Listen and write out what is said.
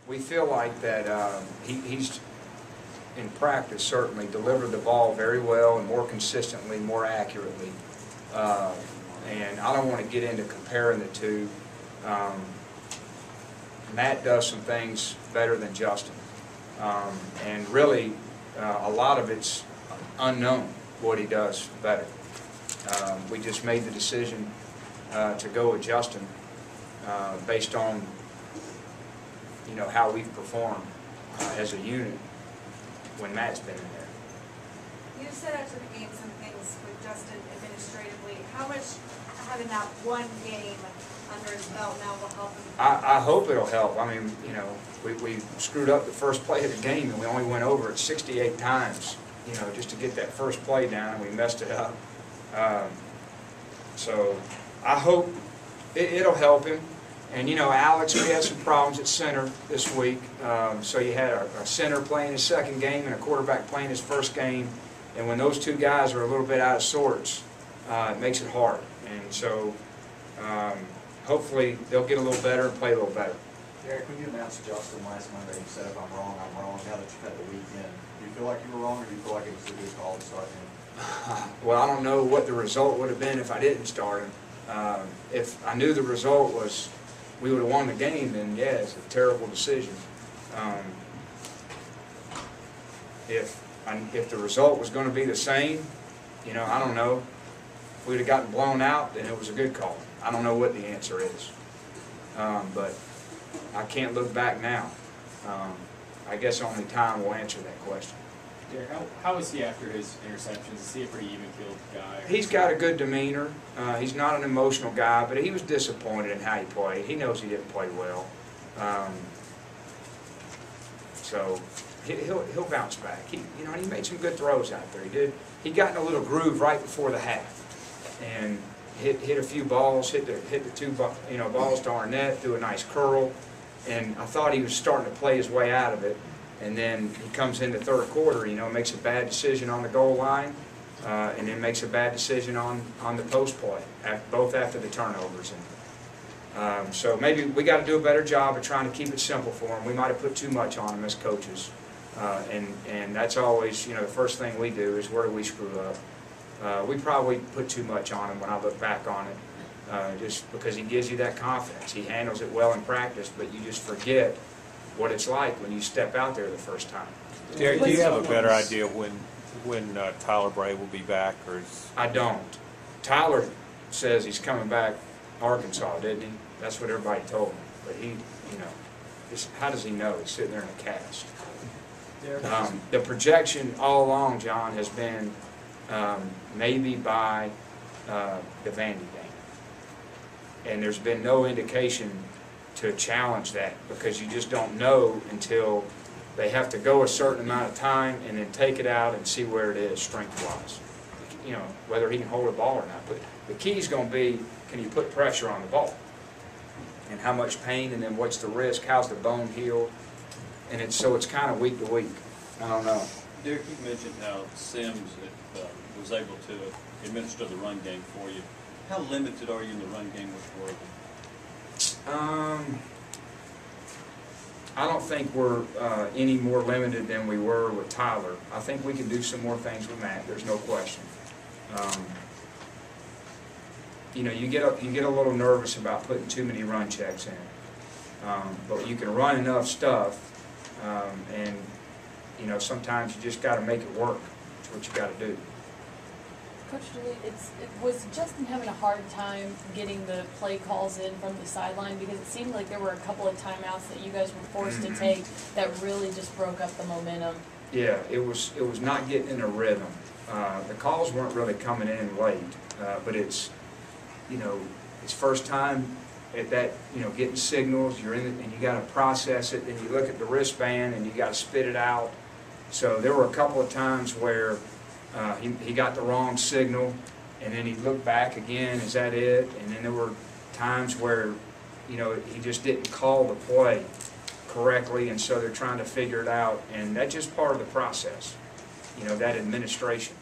we feel like that he's in practice certainly delivered the ball very well and more consistently, more accurately. And I don't want to get into comparing the two. Matt does some things better than Justin. And really, a lot of it's unknown what he does better. We just made the decision to go with Justin based on, you know, how we've performed as a unit when Matt's been in there. You said after the game some things with Justin administratively. How much having that one game under his belt now will help him? I hope it'll help. I mean, you know, we screwed up the first play of the game and we only went over it 68 times, you know, just to get that first play down, and we messed it up. So I hope it'll help him. And, you know, Alex, we had some problems at center this week. So you had a center playing his second game and a quarterback playing his first game. And when those two guys are a little bit out of sorts, it makes it hard. And so hopefully they'll get a little better and play a little better. Derek, when you announced Justin last Monday, you said, if I'm wrong, I'm wrong. Now that you've had the weekend, do you feel like you were wrong, or do you feel like it was a good call to start him? Well, I don't know what the result would have been if I didn't start him. If I knew the result was we would have won the game, then yeah, it's a terrible decision. If the result was going to be the same, you know, I don't know. If we'd have gotten blown out, then it was a good call. I don't know what the answer is. But I can't look back now. I guess only time will answer that question. Derek, how is he after his interceptions? Is he a pretty even-keeled guy? He's got a good demeanor. He's not an emotional guy, but he was disappointed in how he played. He knows he didn't play well. So he'll bounce back. He made some good throws out there. He did. He got in a little groove right before the half, and hit a few balls. Hit the two balls to Arnett. Threw a nice curl, and I thought he was starting to play his way out of it. And then he comes in the third quarter, you know, makes a bad decision on the goal line, and then makes a bad decision on the post play, both after the turnovers. And so maybe we got to do a better job of trying to keep it simple for him. We might have put too much on him as coaches, and that's always, you know, the first thing we do is where do we screw up. We probably put too much on him when I look back on it, just because he gives you that confidence. He handles it well in practice, but you just forget what it's like when you step out there the first time. Derek, do you have a better idea when Tyler Bray will be back, or is... I don't. Tyler says he's coming back Arkansas, didn't he? That's what everybody told me. But he, you know, how does he know? He's sitting there in a cast. The projection all along, John, has been maybe by the Vandy game. And there's been no indication to challenge that, because you just don't know until they have to go a certain amount of time and then take it out and see where it is strength-wise. You know, whether he can hold a ball or not. But the key is going to be, can you put pressure on the ball? And how much pain, and then what's the risk? How's the bone healed? And so it's kind of week to week. I don't know. Derek, you mentioned how Sims was able to administer the run game for you. How limited are you in the run game with Worley? I don't think we're any more limited than we were with Tyler. I think we can do some more things with Matt. There's no question. You know, you get a little nervous about putting too many run checks in, but you can run enough stuff, and you know, sometimes you just got to make it work. That's what you got to do. Coach Dooley, was Justin having a hard time getting the play calls in from the sideline? Because it seemed like there were a couple of timeouts that you guys were forced to take that really just broke up the momentum. Yeah, it was not getting in a rhythm. The calls weren't really coming in late, but it's, you know, it's first time at that, you know, getting signals. You're in it, and you got to process it. Then you look at the wristband, and you got to spit it out. So there were a couple of times where he got the wrong signal, and then he looked back again, is that it? And then there were times where, you know, he just didn't call the play correctly, and so they're trying to figure it out, and that's just part of the process, you know, that administration.